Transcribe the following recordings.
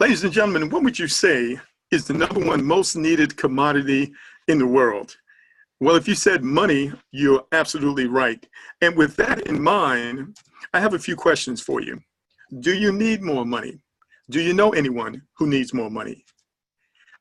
Ladies and gentlemen, what would you say is the number one most needed commodity in the world? Well, if you said money, you're absolutely right. And with that in mind, I have a few questions for you. Do you need more money? Do you know anyone who needs more money?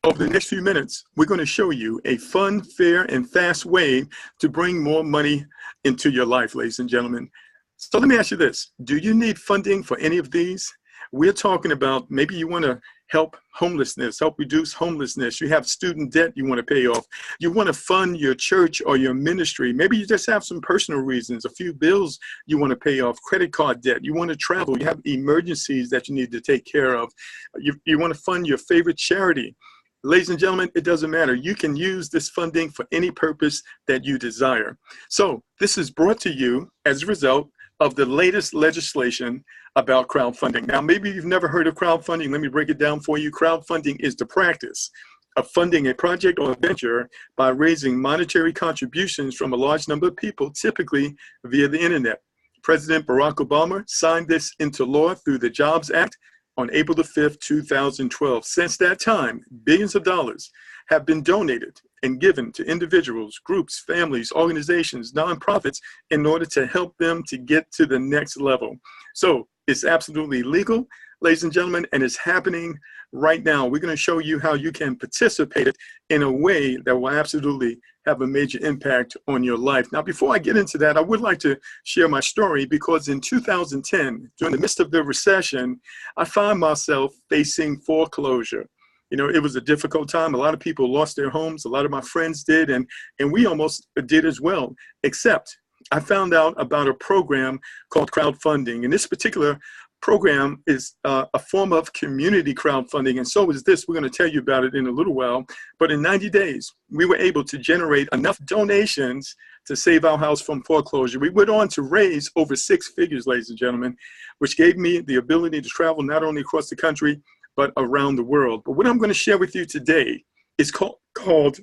Over the next few minutes, we're going to show you a fun, fair, and fast way to bring more money into your life, ladies and gentlemen. So let me ask you this. Do you need funding for any of these? We're talking about maybe you want to help homelessness, help reduce homelessness. You have student debt you want to pay off. You want to fund your church or your ministry. Maybe you just have some personal reasons, a few bills you want to pay off, credit card debt. You want to travel. You have emergencies that you need to take care of. You want to fund your favorite charity. Ladies and gentlemen, it doesn't matter. You can use this funding for any purpose that you desire. So this is brought to you as a result of the latest legislation about crowdfunding. Now, maybe you've never heard of crowdfunding. Let me break it down for you. Crowdfunding is the practice of funding a project or a venture by raising monetary contributions from a large number of people, typically via the internet. President Barack Obama signed this into law through the Jobs Act on April the 5th, 2012. Since that time, billions of dollars have been donated and given to individuals, groups, families, organizations, nonprofits in order to help them to get to the next level. So it's absolutely legal, ladies and gentlemen, and it's happening right now. We're going to show you how you can participate in a way that will absolutely have a major impact on your life. Now, before I get into that, I would like to share my story because in 2010, during the midst of the recession, I found myself facing foreclosure. You know, it was a difficult time. A lot of people lost their homes. A lot of my friends did, and we almost did as well, except I found out about a program called crowdfunding. And this particular program is a form of community crowdfunding, and so is this. We're going to tell you about it in a little while. But in 90 days, we were able to generate enough donations to save our house from foreclosure. We went on to raise over 6 figures, ladies and gentlemen, which gave me the ability to travel not only across the country, but around the world. But what I'm going to share with you today is called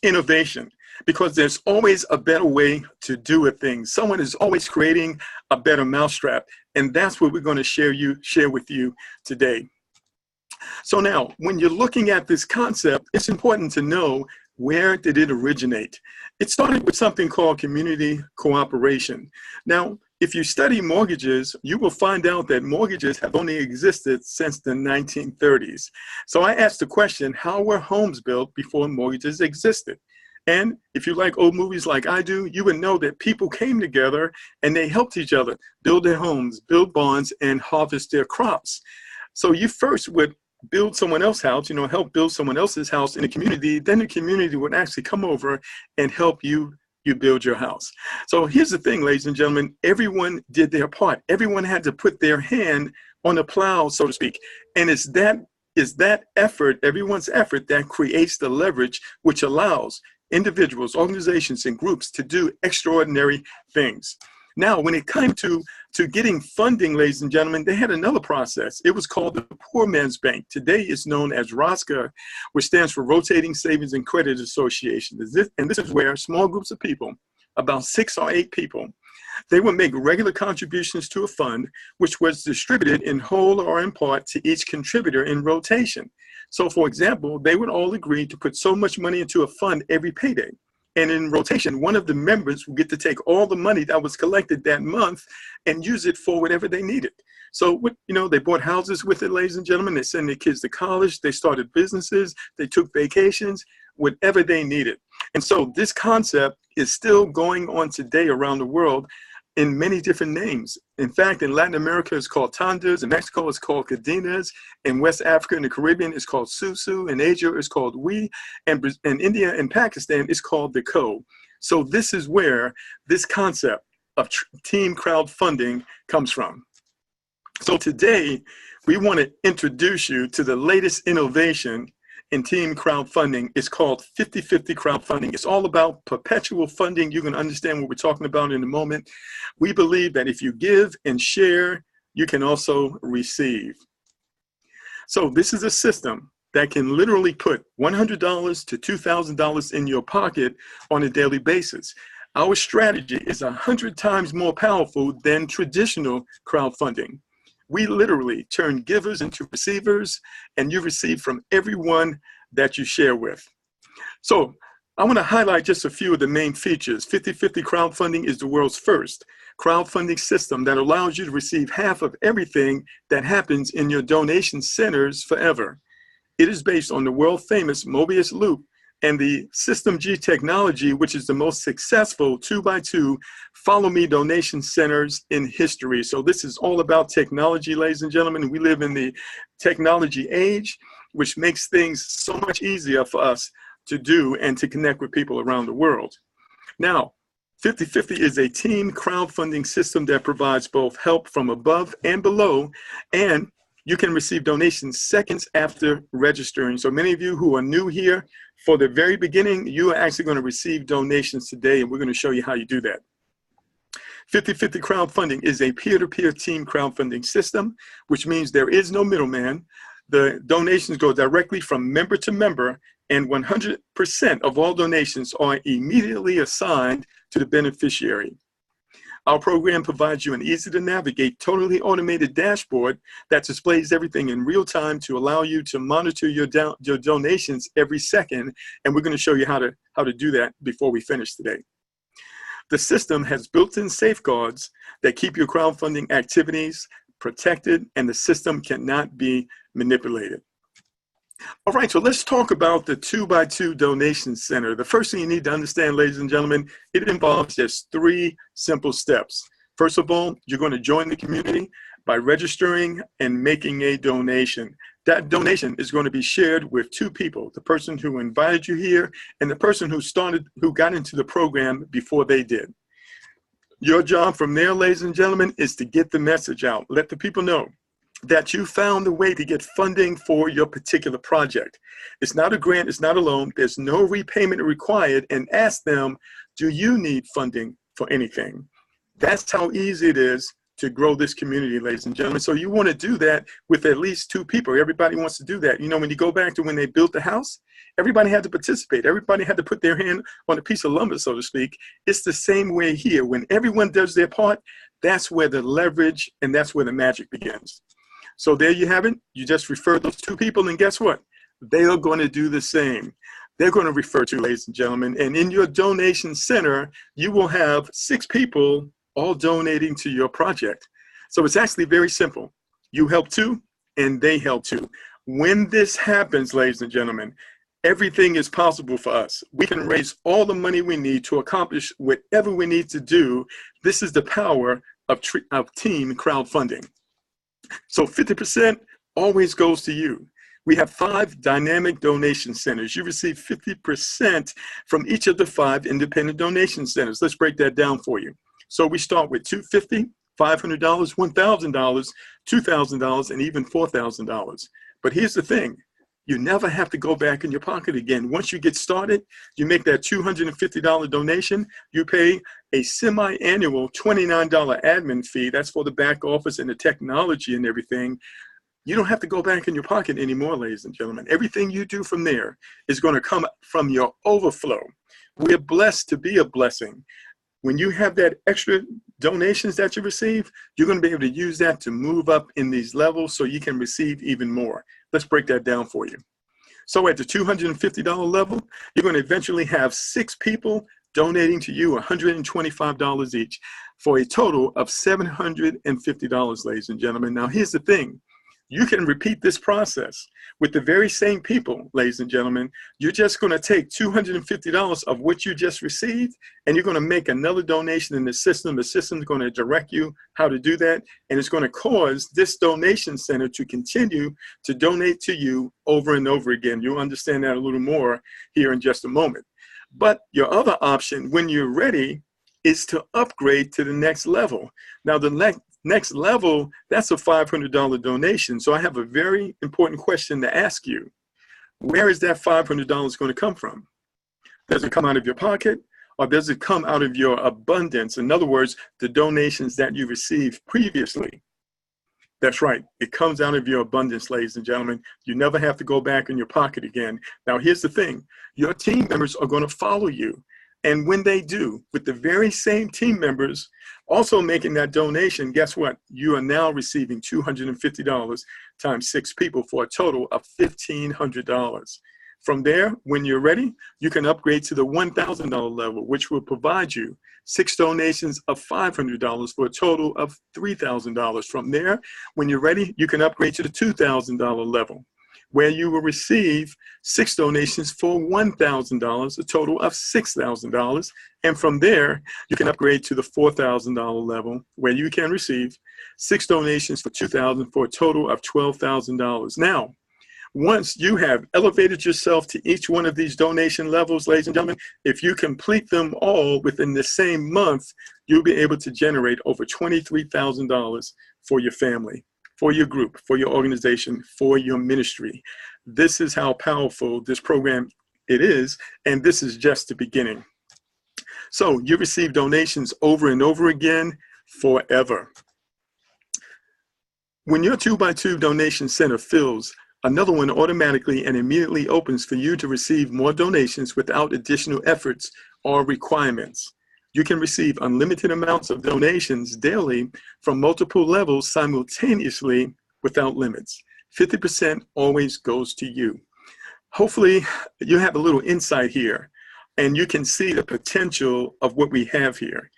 innovation, because there's always a better way to do a thing. Someone is always creating a better mousetrap, and that's what we're going to share with you today. So now, when you're looking at this concept, it's important to know, where did it originate? It started with something called community cooperation. Now, if you study mortgages, you will find out that mortgages have only existed since the 1930s. So I asked the question, how were homes built before mortgages existed? And if you like old movies like I do, you would know that people came together and they helped each other build their homes, build barns, and harvest their crops. So you first would build someone else's house, help build someone else's house in the community. Then the community would actually come over and help you build your house. So here's the thing, ladies and gentlemen, everyone did their part. Everyone had to put their hand on the plow, so to speak. And it's that effort, everyone's effort, that creates the leverage which allows individuals, organizations, and groups to do extraordinary things. Now, when it came to getting funding, ladies and gentlemen, they had another process. It was called the Poor Man's Bank. Today it's known as ROSCA, which stands for Rotating Savings and Credit Association. And this is where small groups of people, about 6 or 8 people, they would make regular contributions to a fund, which was distributed in whole or in part to each contributor in rotation. So, for example, they would all agree to put so much money into a fund every payday. And in rotation, one of the members would get to take all the money that was collected that month and use it for whatever they needed. So, they bought houses with it, ladies and gentlemen. They sent their kids to college. They started businesses. They took vacations, whatever they needed. And so this concept is still going on today around the world in many different names. In fact, in Latin America, it's called tandas. In Mexico, it's called cadenas. In West Africa and the Caribbean, it's called susu. In Asia, it's called we. And in India and Pakistan, it's called the ko. So this is where this concept of team crowdfunding comes from. So today, we want to introduce you to the latest innovation in team crowdfunding. It's called 50-50 crowdfunding. It's all about perpetual funding. You can understand what we're talking about in a moment. We believe that if you give and share, you can also receive. So this is a system that can literally put $100 to $2,000 in your pocket on a daily basis. Our strategy is 100 times more powerful than traditional crowdfunding. We literally turn givers into receivers, and you receive from everyone that you share with. So I want to highlight just a few of the main features. 50/50 crowdfunding is the world's first crowdfunding system that allows you to receive half of everything that happens in your donation centers forever. It is based on the world famous Mobius loop and the System G technology, which is the most successful 2x2 follow me donation centers in history. So this is all about technology, ladies and gentlemen. We live in the technology age, which makes things so much easier for us to do and to connect with people around the world. Now, 50/50 is a team crowdfunding system that provides both help from above and below, and you can receive donations seconds after registering. So many of you who are new here, for the very beginning, you are actually going to receive donations today, and we're going to show you how you do that. 50/50 crowdfunding is a peer-to-peer team crowdfunding system, which means there is no middleman. The donations go directly from member to member, and 100% of all donations are immediately assigned to the beneficiary. Our program provides you an easy to navigate, totally automated dashboard that displays everything in real time to allow you to monitor your donations every second. And we're going to show you how to do that before we finish today. The system has built-in safeguards that keep your crowdfunding activities protected, and the system cannot be manipulated. All right, so let's talk about the 2x2 donation center. The first thing you need to understand, ladies and gentlemen, it involves just 3 simple steps. First of all, you're going to join the community by registering and making a donation. That donation is going to be shared with 2 people, the person who invited you here and the person who got into the program before they did. Your job from there, ladies and gentlemen, is to get the message out. Let the people know that you found a way to get funding for your particular project. It's not a grant, it's not a loan, there's no repayment required, and ask them, do you need funding for anything? That's how easy it is to grow this community, ladies and gentlemen. So you want to do that with at least 2 people. Everybody wants to do that. You know, when you go back to when they built the house, everybody had to participate. Everybody had to put their hand on a piece of lumber, so to speak. It's the same way here. When everyone does their part, that's where the leverage and that's where the magic begins. So there you have it. You just refer those 2 people, and guess what? They are going to do the same. They're going to refer to, ladies and gentlemen, and in your donation center, you will have 6 people all donating to your project. So it's actually very simple. You help 2, and they help 2. When this happens, ladies and gentlemen, everything is possible for us. We can raise all the money we need to accomplish whatever we need to do. This is the power of team crowdfunding. So 50% always goes to you. We have 5 dynamic donation centers. You receive 50% from each of the 5 independent donation centers. Let's break that down for you. So we start with $250, $500, $1,000, $2,000, and even $4,000. But here's the thing. You never have to go back in your pocket again. Once you get started, you make that $250 donation, you pay a semi-annual $29 admin fee. That's for the back office and the technology and everything. You don't have to go back in your pocket anymore, ladies and gentlemen. Everything you do from there is going to come from your overflow. We're blessed to be a blessing. When you have that extra donations that you receive, you're going to be able to use that to move up in these levels so you can receive even more. Let's break that down for you. So at the $250 level, you're going to eventually have 6 people donating to you $125 each for a total of $750, ladies and gentlemen. Now, here's the thing. You can repeat this process with the very same people, ladies and gentlemen. You're just going to take $250 of what you just received, and you're going to make another donation in the system. The system is going to direct you how to do that, and it's going to cause this donation center to continue to donate to you over and over again. You'll understand that a little more here in just a moment. But your other option, when you're ready, is to upgrade to the next level. Now, the next level, that's a $500 donation. So I have a very important question to ask you. Where is that $500 going to come from? Does it come out of your pocket, or does it come out of your abundance? In other words, the donations that you received previously. That's right. It comes out of your abundance, ladies and gentlemen. You never have to go back in your pocket again. Now, here's the thing. Your team members are going to follow you. And when they do, with the very same team members also making that donation, guess what? You are now receiving $250 times 6 people for a total of $1,500. From there, when you're ready, you can upgrade to the $1,000 level, which will provide you 6 donations of $500 for a total of $3,000. From there, when you're ready, you can upgrade to the $2,000 level, where you will receive 6 donations for $1,000, a total of $6,000. And from there, you can upgrade to the $4,000 level, where you can receive 6 donations for $2,000 for a total of $12,000. Now, once you have elevated yourself to each one of these donation levels, ladies and gentlemen, if you complete them all within the same month, you'll be able to generate over $23,000 for your family, for your group, for your organization, for your ministry. This is how powerful this program it is, and this is just the beginning. So you receive donations over and over again forever. When your 2x2 donation center fills, another one automatically and immediately opens for you to receive more donations without additional efforts or requirements. You can receive unlimited amounts of donations daily from multiple levels simultaneously without limits. 50% always goes to you. Hopefully, you have a little insight here and you can see the potential of what we have here.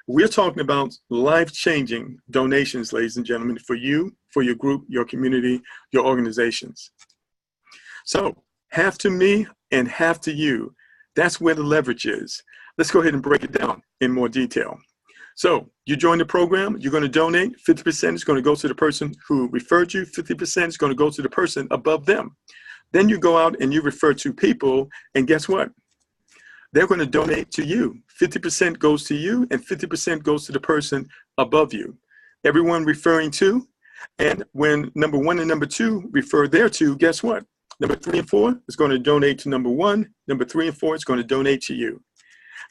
We're talking about life-changing donations, ladies and gentlemen, for you, for your group, your community, your organizations. So half to me and half to you. That's where the leverage is. Let's go ahead and break it down in more detail. So you join the program, you're going to donate. 50% is going to go to the person who referred you. 50% is going to go to the person above them. Then you go out and you refer to people, and guess what? They're going to donate to you. 50% goes to you and 50% goes to the person above you. Everyone referring to, and when number 1 and number 2 refer thereto, guess what? Number 3 and 4 is going to donate to number 1. Number 3 and 4 is going to donate to you.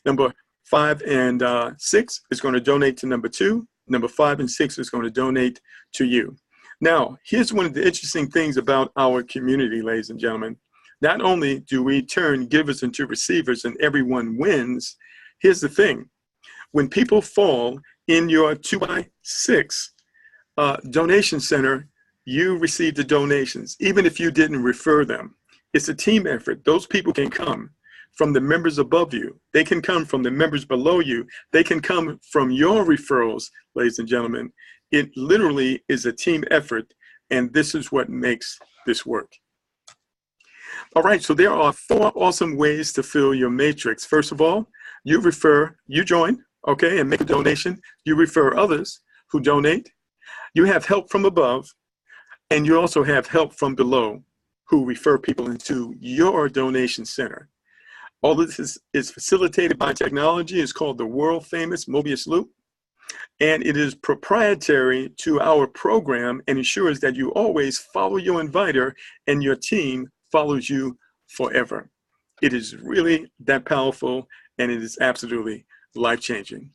Number 5 and 6 is going to donate to number 2. Number 5 and 6 is going to donate to you. Now, here's one of the interesting things about our community, ladies and gentlemen. Not only do we turn givers into receivers and everyone wins, here's the thing. When people fall in your 2x6 donation center, you receive the donations, even if you didn't refer them. It's a team effort. Those people can come from the members above you. They can come from the members below you. They can come from your referrals, ladies and gentlemen. It literally is a team effort, and this is what makes this work. All right, so there are 4 awesome ways to fill your matrix. First of all, you join, okay, and make a donation. You refer others who donate. You have help from above, and you also have help from below who refer people into your donation center. All of this is facilitated by technology. It's called the world famous Mobius Loop, and it is proprietary to our program and ensures that you always follow your inviter and your team follows you forever. It is really that powerful, and it is absolutely life-changing.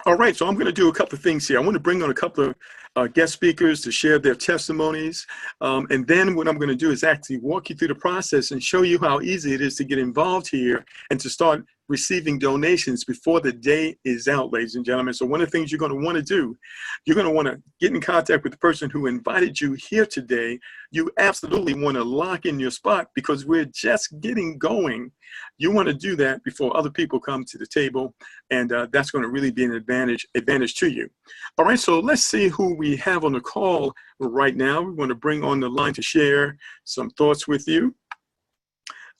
All right, so I'm going to do a couple of things here. I want to bring on a couple of guest speakers to share their testimonies. And then what I'm going to do is actually walk you through the process and show you how easy it is to get involved here and to start receiving donations before the day is out, ladies and gentlemen. So one of the things you're going to want to do, you're going to want to get in contact with the person who invited you here today. You absolutely want to lock in your spot because we're just getting going. You want to do that before other people come to the table, and that's going to really be an advantage to you. All right, so let's see who we have on the call right now. We want to bring on the line to share some thoughts with you.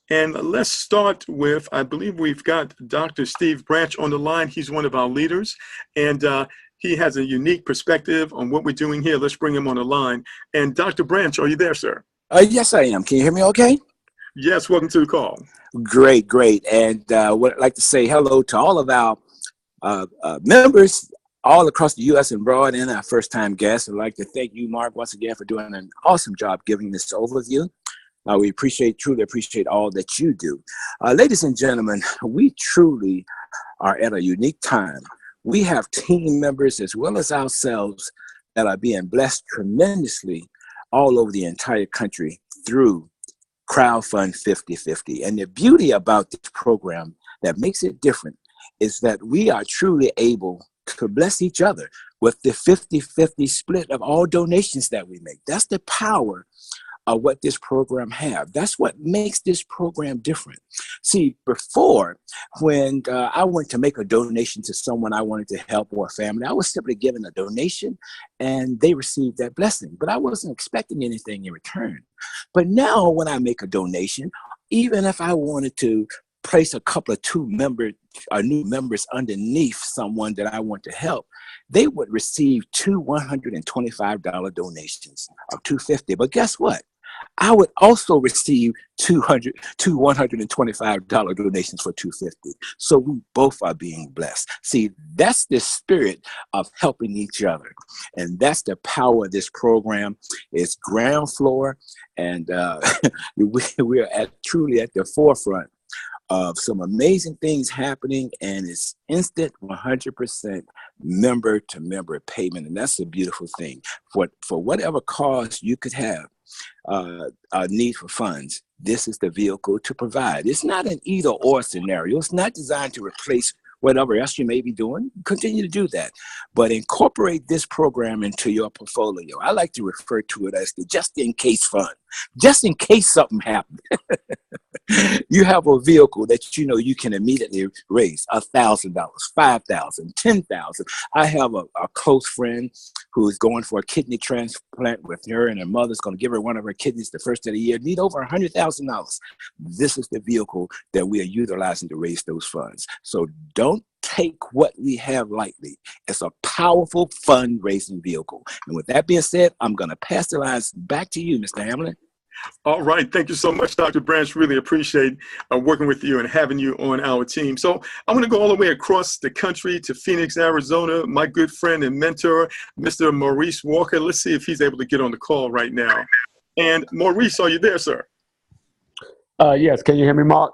And let's start with, I believe we've got Dr. Steve Branch on the line. He's one of our leaders, and he has a unique perspective on what we're doing here. Let's bring him on the line. And Dr. Branch, are you there, sir? Yes, I am. Can you hear me okay? Yes, welcome to the call. Great, great. And would like to say hello to all of our members all across the U.S. and abroad and our first-time guests. I'd like to thank you, Mark, once again for doing an awesome job giving this overview. We truly appreciate all that you do. Ladies and gentlemen, we truly are at a unique time. We have team members as well as ourselves that are being blessed tremendously all over the entire country through Crowdfund 50/50. And the beauty about this program that makes it different is that we are truly able to bless each other with the 50-50 split of all donations that we make. That's the power of what this program have. That's what makes this program different. See, before, when I went to make a donation to someone I wanted to help or a family, I was simply given a donation and they received that blessing, but I wasn't expecting anything in return. But now when I make a donation, even if I wanted to place a couple of new members underneath someone that I want to help, they would receive two $125 donations of $250. But guess what? I would also receive two $125 donations for $250. So we both are being blessed. See, that's the spirit of helping each other. And that's the power of this program. It's ground floor. And we're truly at the forefront of some amazing things happening, and it's instant 100% member to member payment. And that's a beautiful thing. For whatever cause you could have a need for funds, this is the vehicle to provide. It's not an either or scenario. It's not designed to replace whatever else you may be doing. Continue to do that, but incorporate this program into your portfolio. I like to refer to it as the just in case fund. Just in case something happens, you have a vehicle that you know you can immediately raise $1,000, $5,000, $10,000. I have a close friend who is going for a kidney transplant with her, and her mother's going to give her one of her kidneys the first of the year. Need over $100,000. This is the vehicle that we are utilizing to raise those funds. So don't take what we have lightly. It's a powerful fundraising vehicle. And with that being said, I'm going to pass the lines back to you, Mr. Hamlin. All right. Thank you so much, Dr. Branch. Really appreciate working with you and having you on our team. So I'm going to go all the way across the country to Phoenix, Arizona. My good friend and mentor, Mr. Maurice Walker. Let's see if he's able to get on the call right now. And Maurice, are you there, sir? Yes. Can you hear me, Mark?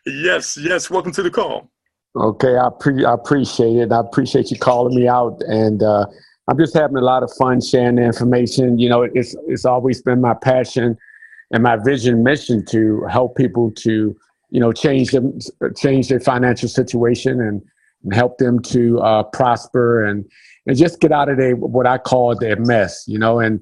Yes. Yes. Welcome to the call. Okay. I appreciate it. I appreciate you calling me out. And I'm just having a lot of fun sharing the information. You know, it's always been my passion and my vision mission to help people to, you know, change their financial situation and help them to prosper and just get out of what I call their mess, you know, and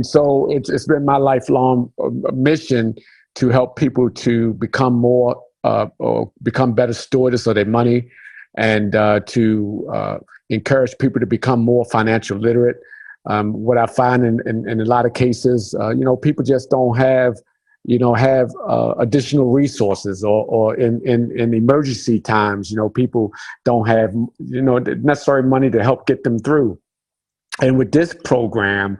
so it's been my lifelong mission to help people to become more or become better stewards of their money, and to encourage people to become more financial literate. What I find in a lot of cases, you know, people just don't have additional resources, or in emergency times, you know, people don't have, you know, the necessary money to help get them through. And with this program,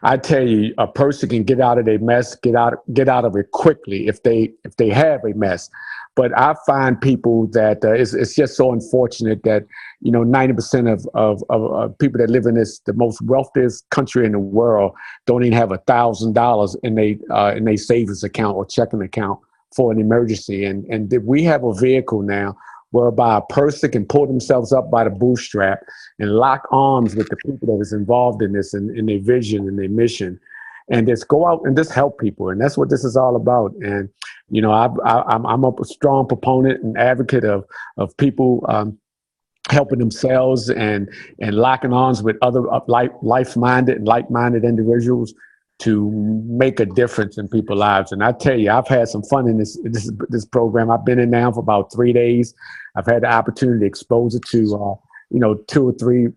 I tell you, a person can get out of their mess, get out of it quickly if they have a mess. But I find people that it's just so unfortunate that, you know, 90% of people that live in the most wealthiest country in the world don't even have $1,000 in their savings account or checking account for an emergency. And we have a vehicle now whereby a person can pull themselves up by the bootstrap and lock arms with the people that is involved in this and in their vision and their mission, and just go out and just help people. And that's what this is all about. And, you know, I'm a strong proponent and advocate of people helping themselves and locking arms with other like-minded individuals to make a difference in people's lives. And I tell you, I've had some fun in this program. I've been in now for about 3 days. I've had the opportunity to expose it to, you know, 2 or 3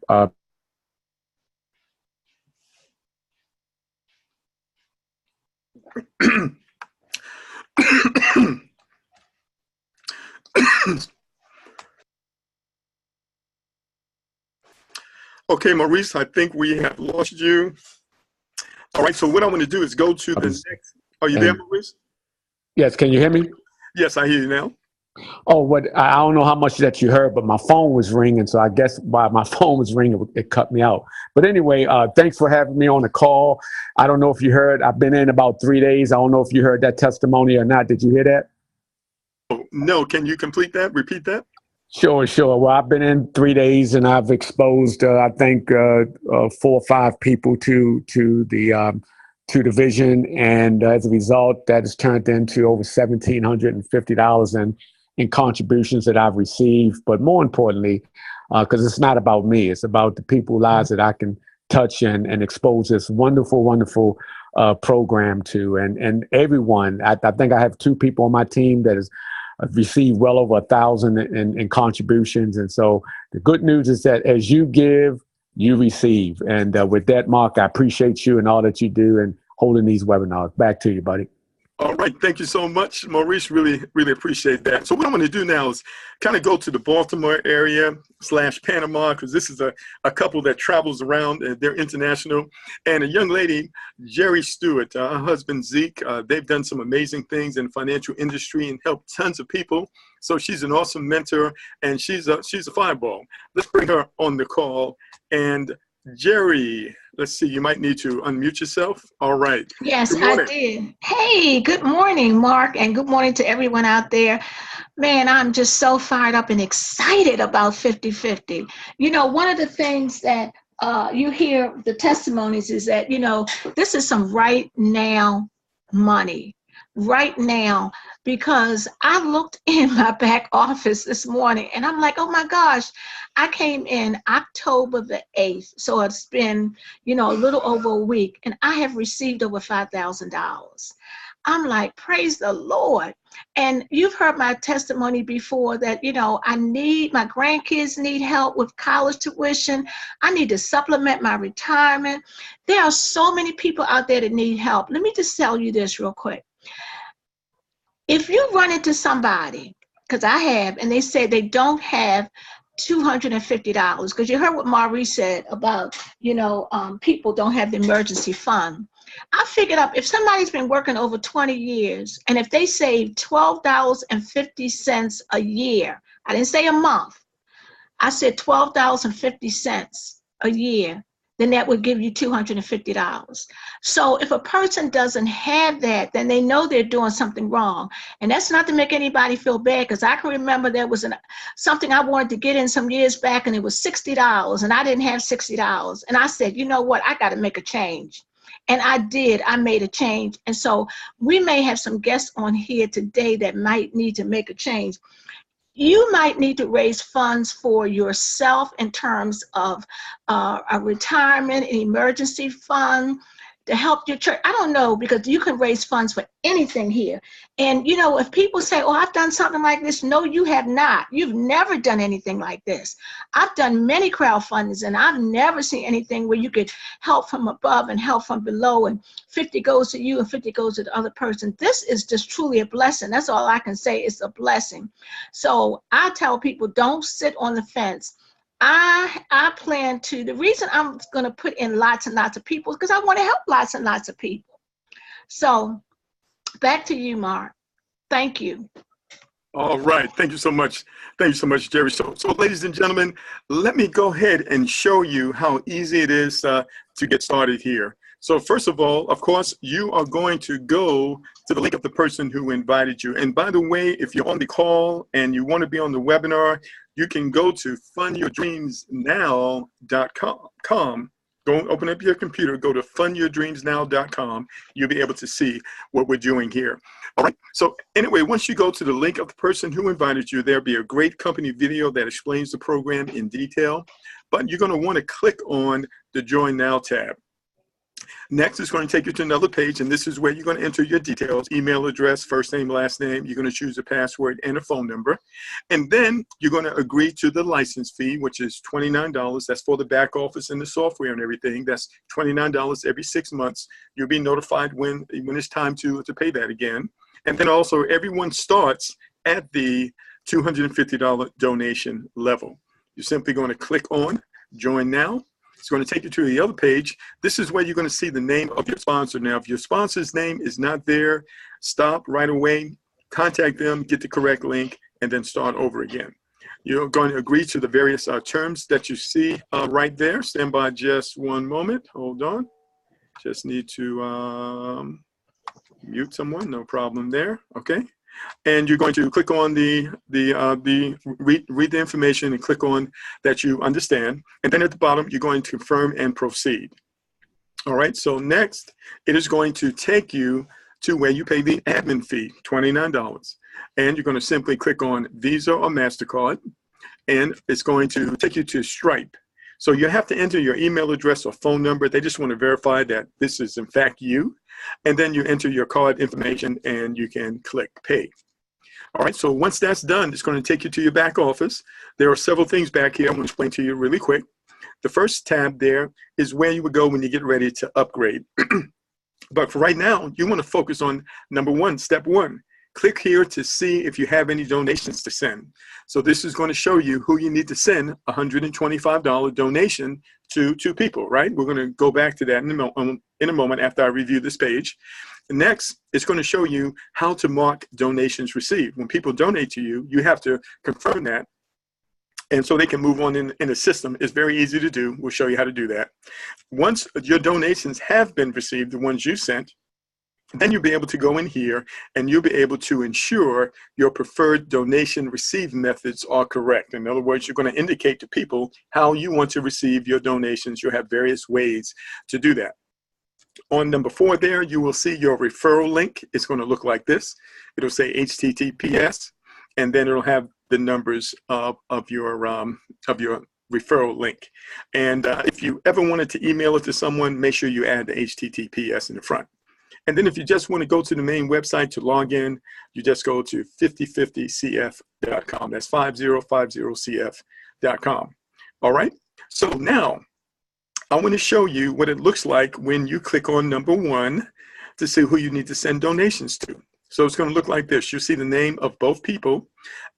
Okay, Maurice, I think we have lost you. All right, so what I'm going to do is go to the next. Are you there, Maurice? Yes, can you hear me? Yes, I hear you now. Oh, I don't know how much that you heard, but my phone was ringing, so I guess while my phone was ringing, it cut me out. But anyway, thanks for having me on the call. I don't know if you heard, I've been in about 3 days. I don't know if you heard that testimony or not. Did you hear that? Oh, no, can you complete that? Repeat that? Sure. Well, I've been in 3 days and I've exposed, I think, 4 or 5 people to the vision, and as a result, that has turned into over $1,750 in contributions that I've received, but more importantly, because it's not about me, it's about the people's lives that I can touch and expose this wonderful, wonderful program to. And everyone, I think I have 2 people on my team that has received well over 1,000 in contributions. And so the good news is that as you give, you receive. And with that, Mark, I appreciate you and all that you do and holding these webinars. Back to you, buddy. All right. Thank you so much, Maurice. Really, really appreciate that. So what I'm going to do now is kind of go to the Baltimore area / Panama, because this is a couple that travels around. They're international. And a young lady, Jerry Stewart, her husband, Zeke, they've done some amazing things in the financial industry and helped tons of people. So she's an awesome mentor, and she's a fireball. Let's bring her on the call. And Jerry, let's see, you might need to unmute yourself. All right. Yes, I did. Hey, good morning, Mark, and good morning to everyone out there. Man, I'm just so fired up and excited about 50/50. You know, one of the things that you hear the testimonies is that, you know, this is some right now money. Right now, because I looked in my back office this morning and I'm like, oh my gosh, I came in October the 8th. So it's been, you know, a little over a week and I have received over $5,000. I'm like, praise the Lord. And you've heard my testimony before that, you know, my grandkids need help with college tuition. I need to supplement my retirement. There are so many people out there that need help. Let me just tell you this real quick. If you run into somebody, because I have, and they say they don't have $250, because you heard what Maurice said about, you know, people don't have the emergency fund. I figured up if somebody's been working over 20 years, and if they save $12.50 a year, I didn't say a month, I said $12.50 a year, then that would give you $250. So if a person doesn't have that, then they know they're doing something wrong. And that's not to make anybody feel bad, because I can remember there was something I wanted to get in some years back, and it was $60, and I didn't have $60. And I said, you know what, I got to make a change. And I did. I made a change. And so we may have some guests on here today that might need to make a change. You might need to raise funds for yourself in terms of a retirement, an emergency fund to help your church. I don't know, because you can raise funds for anything here. And, you know, if people say, oh, I've done something like this. No, you have not. You've never done anything like this. I've done many crowdfundings, and I've never seen anything where you could help from above and help from below, and 50 goes to you and 50 goes to the other person. This is just truly a blessing. That's all I can say. It's a blessing. So I tell people, don't sit on the fence. I plan to, the reason I'm going to put in lots and lots of people is because I want to help lots and lots of people. So back to you, Mark. Thank you. All right. Thank you so much. Thank you so much, Jerry. So ladies and gentlemen, let me go ahead and show you how easy it is to get started here. So first of all, of course, you are going to go to the link of the person who invited you. And by the way, if you're on the call and you want to be on the webinar, you can go to fundyourdreamsnow.com. Don't open up your computer. Go to fundyourdreamsnow.com. You'll be able to see what we're doing here. All right. So anyway, once you go to the link of the person who invited you, there'll be a great company video that explains the program in detail. But you're going to want to click on the Join Now tab. Next, it's going to take you to another page, and this is where you're going to enter your details: email address, first name, last name. You're going to choose a password and a phone number. And then you're going to agree to the license fee, which is $29. That's for the back office and the software and everything. That's $29 every 6 months. You'll be notified when it's time to pay that again. And then also, everyone starts at the $250 donation level. You're simply going to click on Join Now. It's going to take you to the other page. This is where you're going to see the name of your sponsor. Now, if your sponsor's name is not there, stop right away, contact them, get the correct link, and then start over again. You're going to agree to the various terms that you see right there. Stand by just one moment. Hold on. Just need to mute someone. No problem there. Okay. And you're going to click on read the information and click on that you understand. And then at the bottom, you're going to confirm and proceed. All right. So next, it is going to take you to where you pay the admin fee, $29. and you're going to simply click on Visa or MasterCard, and it's going to take you to Stripe. So you have to enter your email address or phone number. They just want to verify that this is in fact you. And then you enter your card information and you can click pay. All right, so once that's done, it's going to take you to your back office. There are several things back here I'm going to explain to you really quick. The first tab there is where you would go when you get ready to upgrade. But for right now, you want to focus on number one, step one. Click here to see if you have any donations to send. So this is going to show you who you need to send a $125 donation to two people, right? We're going to go back to that in a moment after I review this page. Next, it's going to show you how to mark donations received. When people donate to you, you have to confirm that. And so they can move on in the system. It's very easy to do. We'll show you how to do that. Once your donations have been received, the ones you sent, then you'll be able to go in here and you'll be able to ensure your preferred donation receive methods are correct. In other words, you're going to indicate to people how you want to receive your donations. You'll have various ways to do that. On number 4 there, you will see your referral link. It's going to look like this. It'll say HTTPS, and then it'll have the numbers of your referral link. And if you ever wanted to email it to someone, make sure you add the HTTPS in the front. And then if you just want to go to the main website to log in, you just go to 5050cf.com. That's 5050cf.com. All right. So now I want to show you what it looks like when you click on number 1 to see who you need to send donations to. So it's going to look like this. You'll see the name of both people,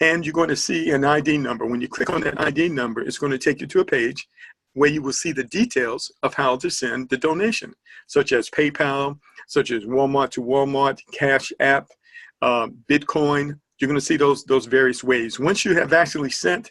and you're going to see an ID number. When you click on that ID number, it's going to take you to a page where you will see the details of how to send the donation, such as PayPal, such as Walmart to Walmart, Cash App, Bitcoin. You're going to see those various ways. Once you have actually sent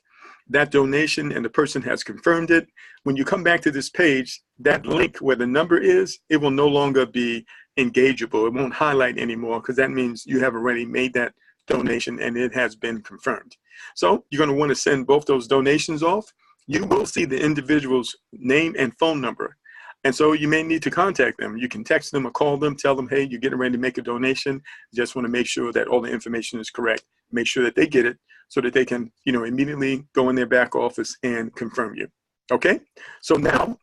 that donation and the person has confirmed it, when you come back to this page, that link where the number is, it will no longer be engageable. It won't highlight anymore because that means you have already made that donation and it has been confirmed. So you're going to want to send both those donations off. You will see the individual's name and phone number. And so you may need to contact them. You can text them or call them, tell them, hey, you're getting ready to make a donation. Just want to make sure that all the information is correct. Make sure that they get it so that they can, immediately go in their back office and confirm you. Okay? So now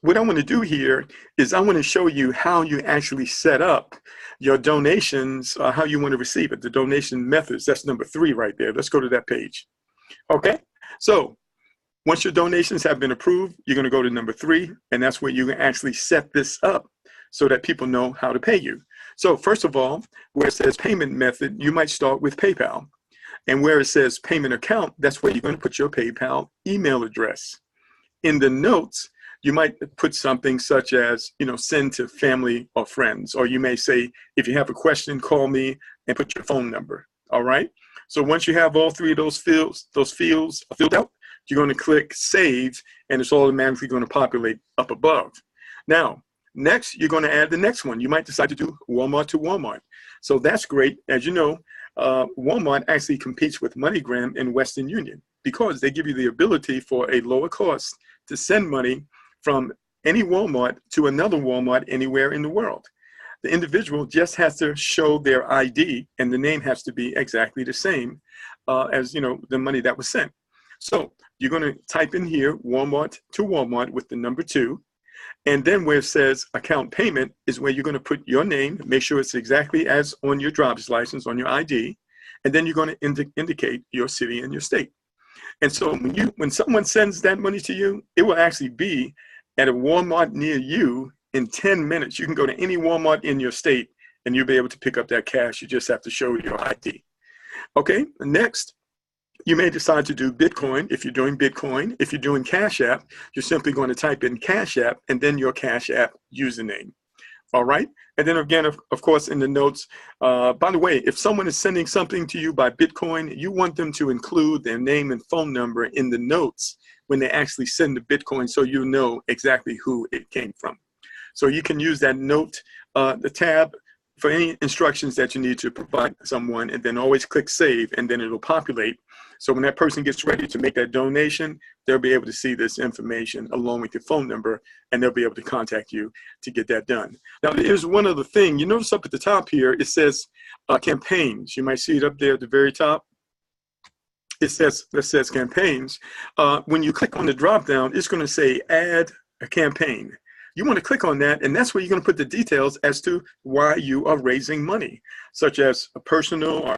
what I want to do here is I want to show you how you actually set up your donations, how you want to receive it, the donation methods. That's number 3 right there. Let's go to that page. Okay? So once your donations have been approved, you're going to go to number 3, and that's where you can actually set this up so that people know how to pay you. So first of all, where it says payment method, you might start with PayPal. And where it says payment account, that's where you're going to put your PayPal email address. In the notes, you might put something such as, send to family or friends. Or you may say, if you have a question, call me, and put your phone number. All right? So once you have all 3 of those fields filled out, you're going to click save, and it's automatically going to populate up above. Now, next, you're going to add the next one. You might decide to do Walmart to Walmart. So that's great. As you know, Walmart actually competes with MoneyGram and Western Union because they give you the ability for a lower cost to send money from any Walmart to another Walmart anywhere in the world. The individual just has to show their ID, and the name has to be exactly the same as the money that was sent. So you're going to type in here Walmart to Walmart with the number 2, and then where it says account payment is where you're going to put your name, make sure it's exactly as on your driver's license, on your ID, and then you're going to indicate your city and your state. And so when someone sends that money to you, it will actually be at a Walmart near you in 10 minutes. You can go to any Walmart in your state and you'll be able to pick up that cash. You just have to show your ID. Okay, next, you may decide to do Bitcoin if you're doing Bitcoin. If you're doing Cash App, you're simply going to type in Cash App and then your Cash App username. All right. And then again, of course, in the notes, by the way, if someone is sending something to you by Bitcoin, you want them to include their name and phone number in the notes when they actually send the Bitcoin so you know exactly who it came from. So you can use that note, the tab for any instructions that you need to provide someone, and then always click save, and then it'll populate. So when that person gets ready to make that donation, they'll be able to see this information along with your phone number, and they'll be able to contact you to get that done. Now, there's one other thing. You notice up at the top here, it says campaigns. You might see it up there at the very top. It says campaigns. When you click on the drop down, it's going to say add a campaign. You want to click on that, and that's where you're going to put the details as to why you are raising money, such as a personal or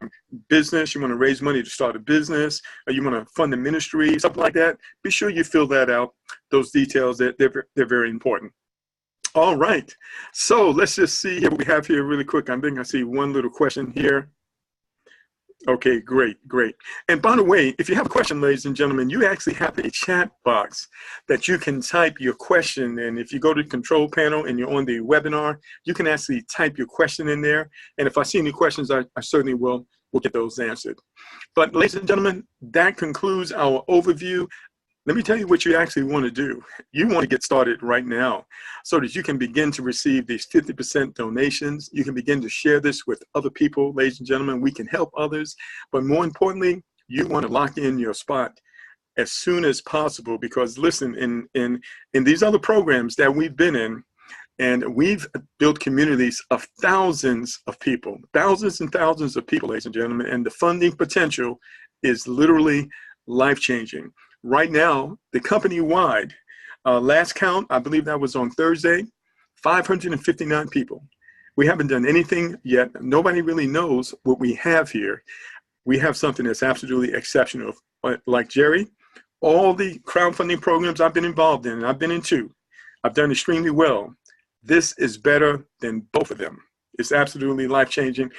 business. You want to raise money to start a business, or you want to fund a ministry, something like that. Be sure you fill that out. Those details, they're very important. All right. So let's just see what we have here really quick. I think I see one little question here. Okay, great. And by the way, if you have a question, ladies and gentlemen, you actually have a chat box that you can type your question. And if you go to the control panel and you're on the webinar, you can actually type your question in there. And if I see any questions, I certainly will get those answered. But ladies and gentlemen, that concludes our overview. Let me tell you what you actually want to do. You want to get started right now so that you can begin to receive these 50% donations. You can begin to share this with other people. Ladies and gentlemen, we can help others. But more importantly, you want to lock in your spot as soon as possible, because listen, in these other programs that we've been in, and we've built communities of thousands of people, thousands and thousands of people, ladies and gentlemen, and the funding potential is literally life-changing. Right now, the company-wide, last count, I believe that was on Thursday, 559 people. We haven't done anything yet. Nobody really knows what we have here. We have something that's absolutely exceptional. Like Jerry, all the crowdfunding programs I've been involved in, and I've been in two, I've done extremely well. This is better than both of them. It's absolutely life-changing.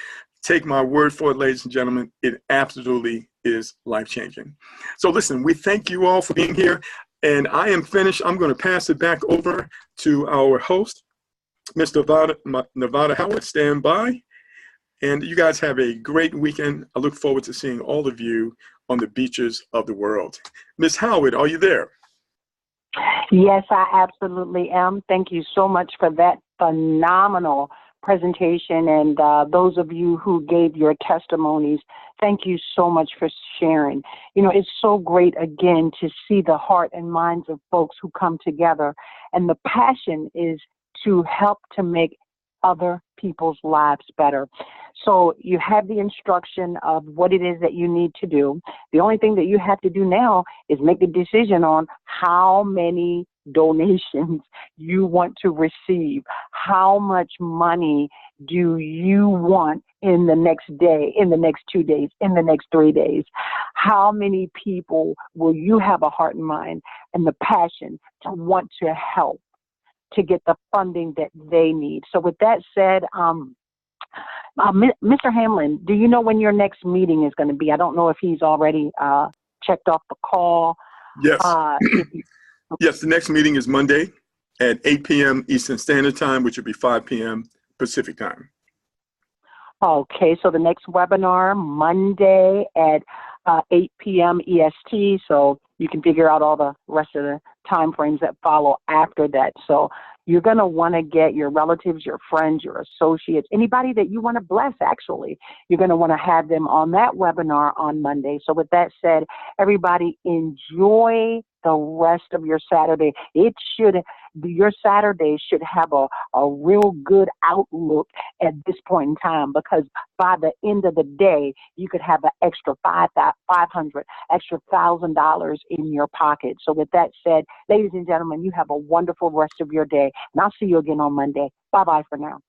Take my word for it, ladies and gentlemen, it absolutely is life-changing. So listen, we thank you all for being here, and I am finished. I'm going to pass it back over to our host, Ms. Nevada Howard. Stand by, and you guys have a great weekend. I look forward to seeing all of you on the beaches of the world. Ms. Howard, are you there? Yes, I absolutely am. Thank you so much for that phenomenal presentation, and those of you who gave your testimonies, thank you so much for sharing. You know, it's so great again to see the heart and minds of folks who come together, and the passion is to help to make other people's lives better. So you have the instruction of what it is that you need to do. The only thing that you have to do now is make a decision on how many donations you want to receive. How much money do you want in the next day, in the next 2 days, in the next 3 days? How many people will you have a heart and mind and the passion to want to help to get the funding that they need? So with that said, Mr. Hamlin, do you know when your next meeting is going to be? I don't know if he's already checked off the call. Yes. Yes, the next meeting is Monday at 8 p.m. Eastern Standard Time, which will be 5 p.m. Pacific Time. Okay, so the next webinar, Monday at 8 p.m. EST, so you can figure out all the rest of the time frames that follow after that. So you're going to want to get your relatives, your friends, your associates, anybody that you want to bless, actually. You're going to want to have them on that webinar on Monday. So with that said, everybody enjoy the rest of your Saturday. Your Saturday should have a real good outlook at this point in time, because by the end of the day, you could have an extra $500, extra $1,000 in your pocket. So with that said, ladies and gentlemen, you have a wonderful rest of your day, and I'll see you again on Monday. Bye-bye for now.